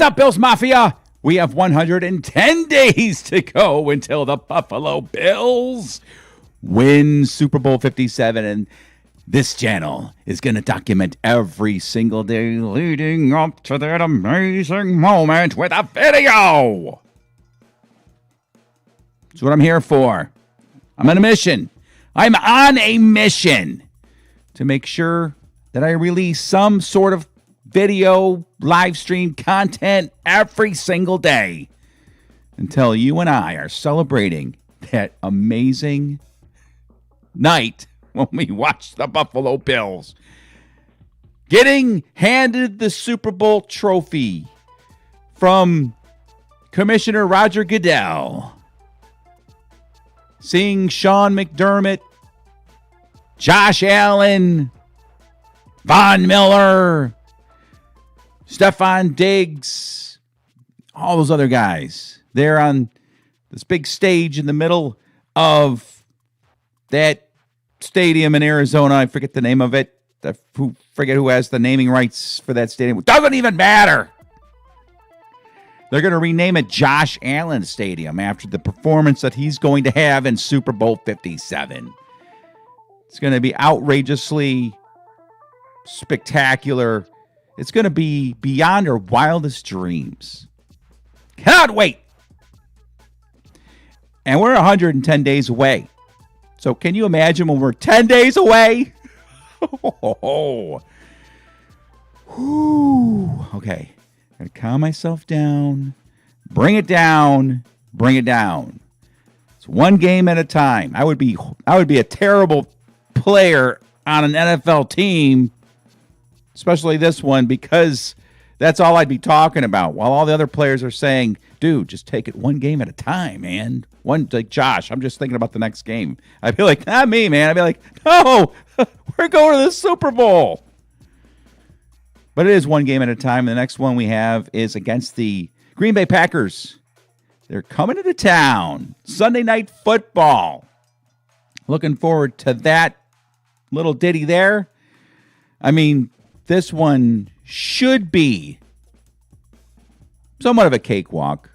is up, Bills Mafia? We have 110 days to go until the Buffalo Bills win Super Bowl 57. And this channel is going to document every single day leading up to that amazing moment with a video. That's what I'm here for. I'm on a mission. I'm on a mission to make sure that I release some sort of video, live stream content every single day until you and I are celebrating that amazing night when we watch the Buffalo Bills getting handed the Super Bowl trophy from Commissioner Roger Goodell, seeing Sean McDermott, Josh Allen, Von Miller, Stephon Diggs, all those other guys. They're on this big stage in the middle of that stadium in Arizona. I forget the name of it. Forget who has the naming rights for that stadium. It doesn't even matter. They're going to rename it Josh Allen Stadium after the performance that he's going to have in Super Bowl 57. It's going to be outrageously spectacular. It's going to be beyond our wildest dreams. Cannot wait. And we're 110 days away. So can you imagine when we're 10 days away? Oh. Whew. Okay. I'm going to calm myself down. Bring it down. Bring it down. It's one game at a time. I would be a terrible player on an NFL team, especially this one, because that's all I'd be talking about. While all the other players are saying, dude, just take it one game at a time, man. Like Josh, I'm just thinking about the next game. I'd be like, not me, man. I'd be like, no, we're going to the Super Bowl. But it is one game at a time. The next one we have is against the Green Bay Packers. They're coming into town. Sunday Night Football. Looking forward to that little ditty there. I mean, this one should be somewhat of a cakewalk.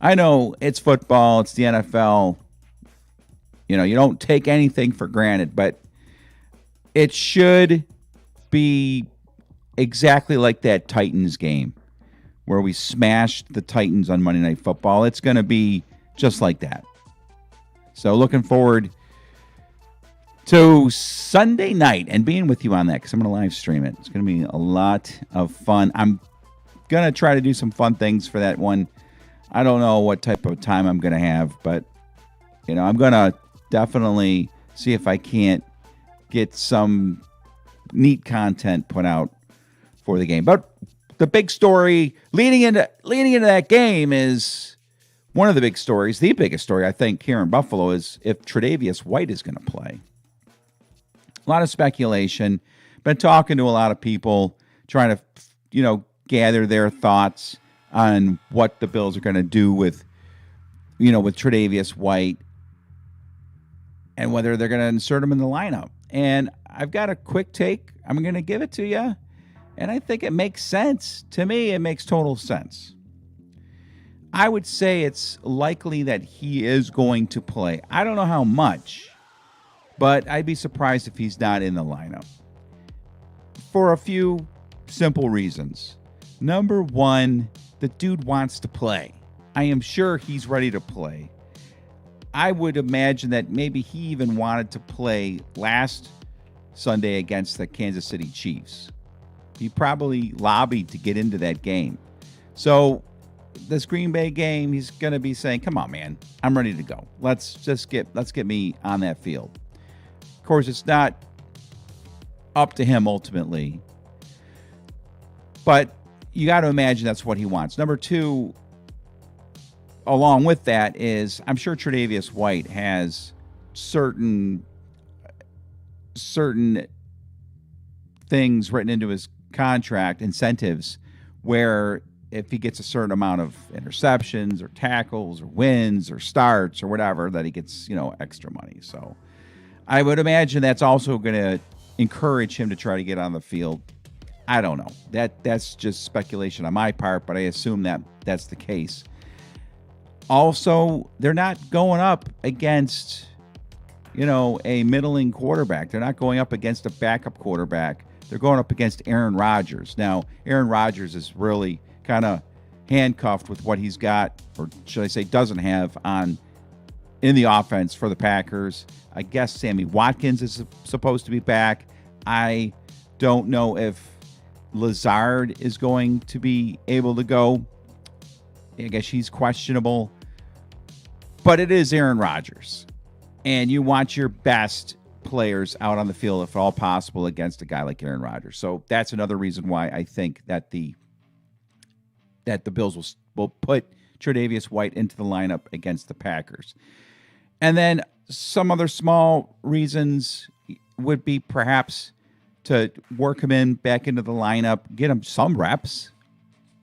I know it's football, it's the NFL. You know, you don't take anything for granted, but it should be exactly like that Titans game where we smashed the Titans on Monday Night Football. It's going to be just like that. So looking forward to Sunday night and being with you on that, because I'm going to live stream it. It's going to be a lot of fun. I'm going to try to do some fun things for that one. I don't know what type of time I'm going to have, but you know, I'm going to definitely see if I can't get some neat content put out for the game. But the big story leading into that game is one of the big stories. The biggest story, I think, here in Buffalo is if Tre White is going to play. A lot of speculation. Been talking to a lot of people, trying to, you know, gather their thoughts on what the Bills are going to do with, you know, with Tre White and whether they're going to insert him in the lineup. And I've got a quick take. I'm going to give it to you. And I think it makes sense. To me, it makes total sense. I would say it's likely that he is going to play. I don't know how much, but I'd be surprised if he's not in the lineup for a few simple reasons. Number one, the dude wants to play. I am sure he's ready to play. I would imagine that maybe he even wanted to play last Sunday against the Kansas City Chiefs. He probably lobbied to get into that game. So this Green Bay game, he's going to be saying, come on, man, I'm ready to go. Let's get me on that field. Of course, it's not up to him ultimately, but you got to imagine that's what he wants. Number two, along with that is I'm sure Tre White has certain things written into his contract, incentives, where if he gets a certain amount of interceptions or tackles or wins or starts or whatever, that he gets, you know, extra money. So I would imagine that's also going to encourage him to try to get on the field I don't know. That's just speculation on my part, but I assume that that's the case. Also, they're not going up against, a middling quarterback. They're not going up against a backup quarterback. They're going up against Aaron Rodgers. Now, Aaron Rodgers is really kind of handcuffed with what he's got, or should I say doesn't have, in the offense for the Packers. I guess Sammy Watkins is supposed to be back. I don't know if Lazard is going to be able to go. I guess he's questionable. But it is Aaron Rodgers. And you want your best players out on the field, if at all possible, against a guy like Aaron Rodgers. So that's another reason why I think that the Bills will put Tre'Davious White into the lineup against the Packers. And then some other small reasons would be perhaps to work him back into the lineup, get him some reps.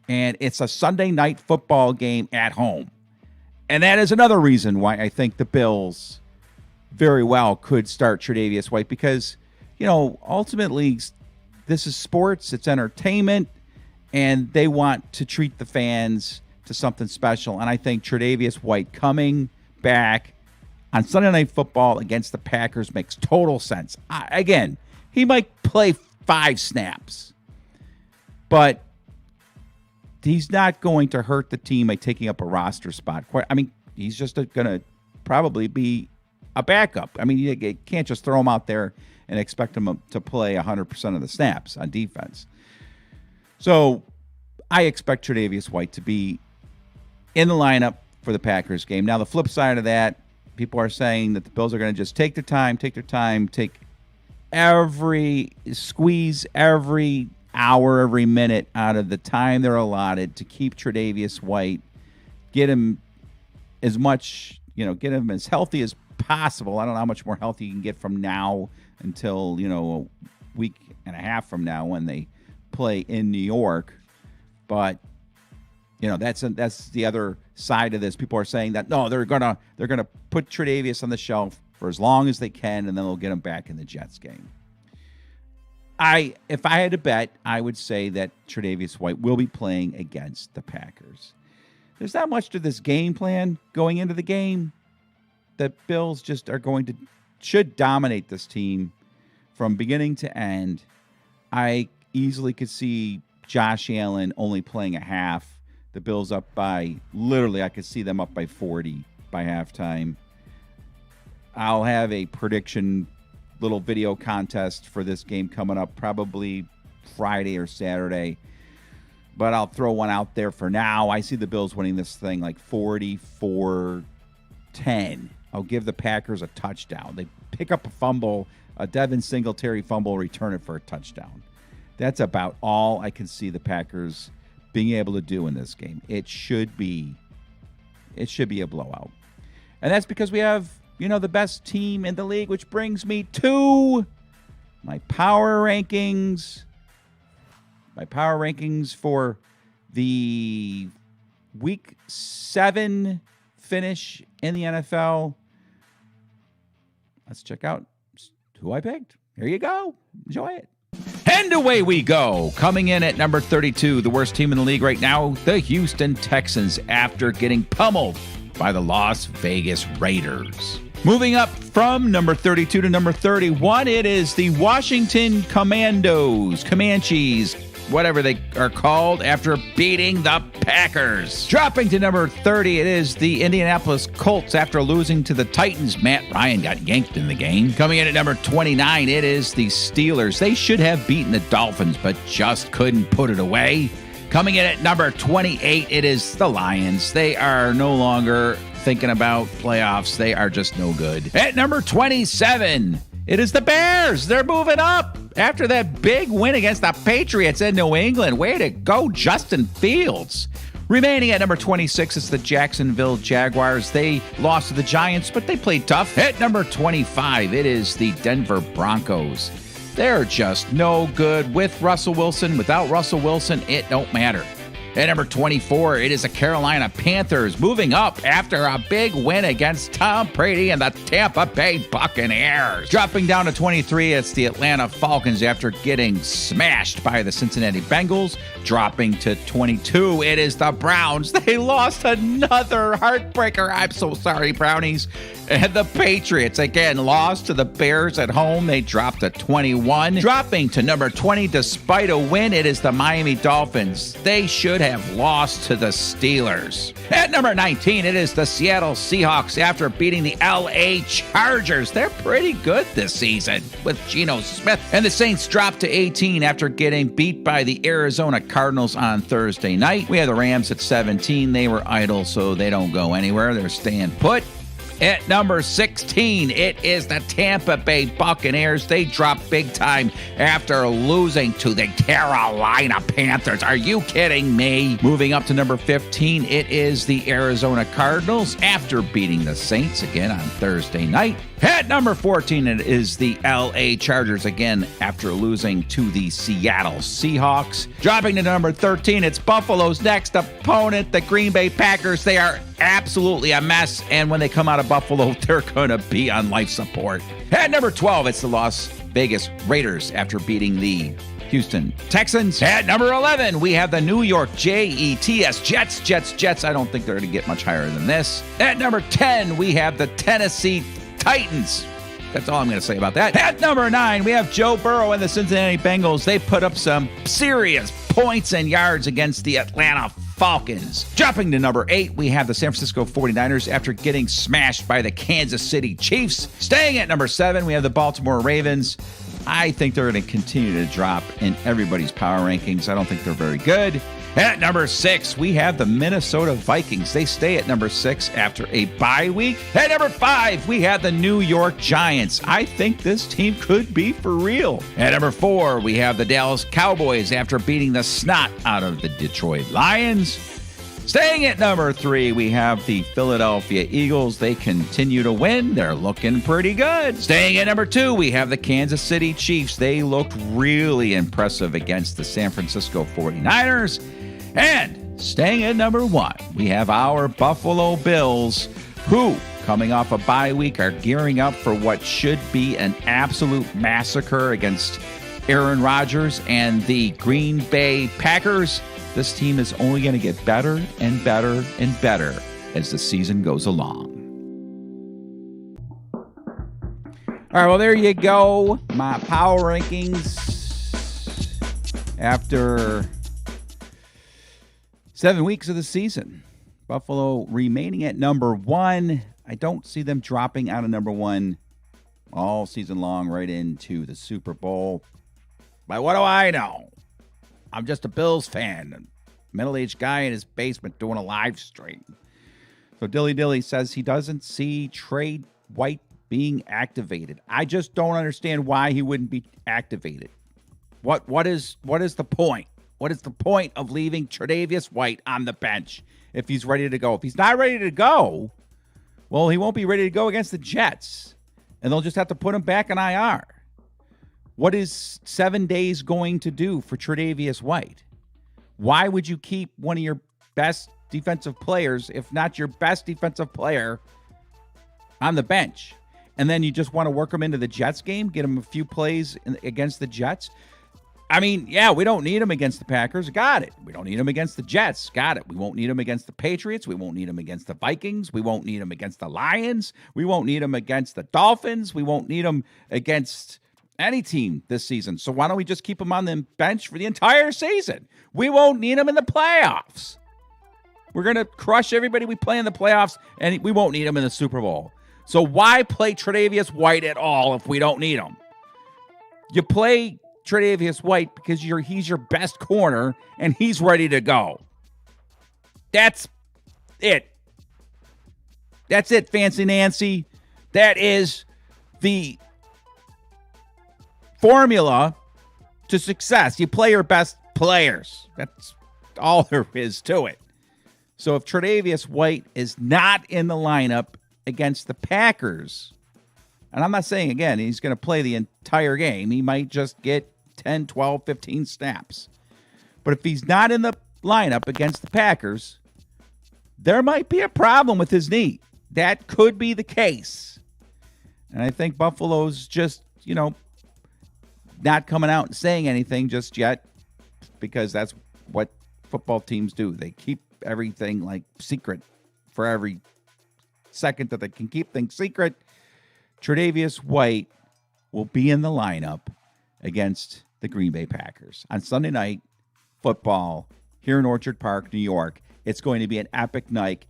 And it's a Sunday night football game at home. And that is another reason why I think the Bills very well could start Tre'Davious White, because, ultimately this is sports, it's entertainment, and they want to treat the fans to something special. And I think Tre'Davious White coming back on Sunday Night Football against the Packers makes total sense. Again, he might play 5 snaps, but he's not going to hurt the team by taking up a roster spot. He's just going to probably be a backup. You can't just throw him out there and expect him to play 100% of the snaps on defense. So I expect Tre'Davious White to be in the lineup for the Packers game. Now, the flip side of that, people are saying that the Bills are going to just take their time, squeeze every hour, every minute out of the time they're allotted to keep Tre'Davious White, get him as much, get him as healthy as possible. I don't know how much more healthy you can get from now until, a week and a half from now when they play in New York. But, that's the other side of this. People are saying that, no, they're gonna put Tre'Davious on the shelf for as long as they can, and then they'll get him back in the Jets game. If I had to bet, I would say that Tre'Davious White will be playing against the Packers. There's not much to this game plan going into the game. The Bills just should dominate this team from beginning to end. I easily could see Josh Allen only playing a half. The Bills up by, literally, I could see them up by 40 by halftime. I'll have a prediction little video contest for this game coming up probably Friday or Saturday. But I'll throw one out there for now. I see the Bills winning this thing like 44-10. I'll give the Packers a touchdown. They pick up a fumble, a Devin Singletary fumble, return it for a touchdown. That's about all I can see the Packers being able to do in this game. It should be a blowout. And that's because we have, the best team in the league, which brings me to my power rankings. My power rankings for the Week 7 finish in the NFL. Let's check out who I picked. Here you go. Enjoy it. And away we go. Coming in at number 32, the worst team in the league right now, the Houston Texans, after getting pummeled by the Las Vegas Raiders. Moving up from number 32 to number 31, it is the Washington Comanches, whatever they are called, after beating the Packers. Dropping to number 30, it is the Indianapolis Colts after losing to the Titans. Matt Ryan got yanked in the game. Coming in at number 29, it is the Steelers. They should have beaten the Dolphins, but just couldn't put it away. Coming in at number 28, it is the Lions. They are no longer thinking about playoffs. They are just no good. At number 27, it is the Bears. They're moving up after that big win against the Patriots in New England. Way to go, Justin Fields. Remaining at number 26 is the Jacksonville Jaguars. They lost to the Giants, but they played tough. At number 25, it is the Denver Broncos. They're just no good with Russell Wilson. Without Russell Wilson, it don't matter. At number 24, it is the Carolina Panthers moving up after a big win against Tom Brady and the Tampa Bay Buccaneers. Dropping down to 23, it's the Atlanta Falcons after getting smashed by the Cincinnati Bengals. Dropping to 22, it is the Browns. They lost another heartbreaker. I'm so sorry, Brownies. And the Patriots, again, lost to the Bears at home. They dropped to 21. Dropping to number 20, despite a win, it is the Miami Dolphins. They should have lost to the Steelers. At number 19, it is the Seattle Seahawks after beating the LA Chargers. They're pretty good this season with Geno Smith. And the Saints dropped to 18 after getting beat by the Arizona Cardinals on Thursday night. We have the Rams at 17. They were idle, so they don't go anywhere. They're staying put. At number 16, it is the Tampa Bay Buccaneers. They dropped big time after losing to the Carolina Panthers. Are you kidding me? Moving up to number 15, it is the Arizona Cardinals after beating the Saints again on Thursday night. At number 14, it is the LA Chargers again after losing to the Seattle Seahawks. Dropping to number 13, it's Buffalo's next opponent, the Green Bay Packers. They are absolutely a mess, and when they come out of Buffalo, they're going to be on life support. At number 12, it's the Las Vegas Raiders after beating the Houston Texans. At number 11, we have the New York Jets. Jets. I don't think they're going to get much higher than this. At number 10, we have the Tennessee Titans. That's all I'm going to say about that. At number 9, we have Joe Burrow and the Cincinnati Bengals. They put up some serious points and yards against the Atlanta Falcons. Dropping to number 8, we have the San Francisco 49ers after getting smashed by the Kansas City Chiefs. Staying at number 7, we have the Baltimore Ravens. I think they're going to continue to drop in everybody's power rankings. I don't think they're very good. At number 6, we have the Minnesota Vikings. They stay at number 6 after a bye week. At number 5, we have the New York Giants. I think this team could be for real. At number 4, we have the Dallas Cowboys after beating the snot out of the Detroit Lions. Staying at number 3, we have the Philadelphia Eagles. They continue to win. They're looking pretty good. Staying at number 2, we have the Kansas City Chiefs. They looked really impressive against the San Francisco 49ers. And staying at number 1, we have our Buffalo Bills, who, coming off a bye week, are gearing up for what should be an absolute massacre against Aaron Rodgers and the Green Bay Packers. This team is only going to get better and better and better as the season goes along. All right, well, there you go. My power rankings after 7 weeks of the season. Buffalo remaining at number 1. I don't see them dropping out of number 1 all season long right into the Super Bowl. But what do I know? I'm just a Bills fan. A middle-aged guy in his basement doing a live stream. So Dilly says he doesn't see Tre White being activated. I just don't understand why he wouldn't be activated. What is the point? What is the point of leaving Tre'Davious White on the bench if he's ready to go? If he's not ready to go, well, he won't be ready to go against the Jets, and they'll just have to put him back on IR. What is 7 days going to do for Tre'Davious White? Why would you keep one of your best defensive players, if not your best defensive player, on the bench? And then you just want to work him into the Jets game, get him a few plays against the Jets? I mean, yeah, we don't need him against the Packers. Got it. We don't need him against the Jets. Got it. We won't need him against the Patriots. We won't need him against the Vikings. We won't need him against the Lions. We won't need him against the Dolphins. We won't need him against any team this season. So why don't we just keep him on the bench for the entire season? We won't need him in the playoffs. We're going to crush everybody we play in the playoffs, and we won't need him in the Super Bowl. So why play Tre'Davious White at all if we don't need him? You play Tre'Davious White because he's your best corner and he's ready to go. That's it. That's it, Fancy Nancy. That is the formula to success. You play your best players. That's all there is to it. So if Tre'Davious White is not in the lineup against the Packers, and I'm not saying, again, he's going to play the entire game. He might just get 10, 12, 15 snaps. But if he's not in the lineup against the Packers, there might be a problem with his knee. That could be the case. And I think Buffalo's just, not coming out and saying anything just yet, because that's what football teams do. They keep everything like secret for every second that they can keep things secret. Tre White will be in the lineup against the Green Bay Packers on Sunday night football here in Orchard Park, New York. It's going to be an epic night,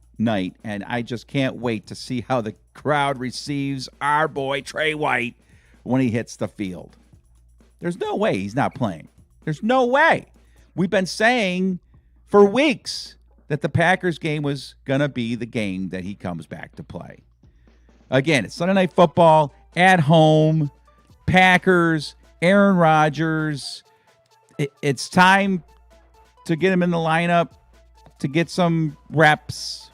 and I just can't wait to see how the crowd receives our boy Tre White when he hits the field. There's no way he's not playing. There's no way. We've been saying for weeks that the Packers game was going to be the game that he comes back to play. Again, it's Sunday Night Football at home. Packers, Aaron Rodgers. It's time to get him in the lineup, to get some reps.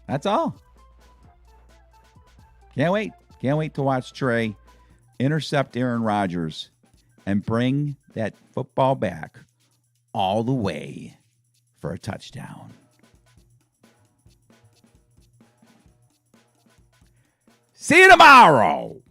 That's all. Can't wait. Can't wait to watch Tre intercept Aaron Rodgers and bring that football back all the way for a touchdown. See you tomorrow.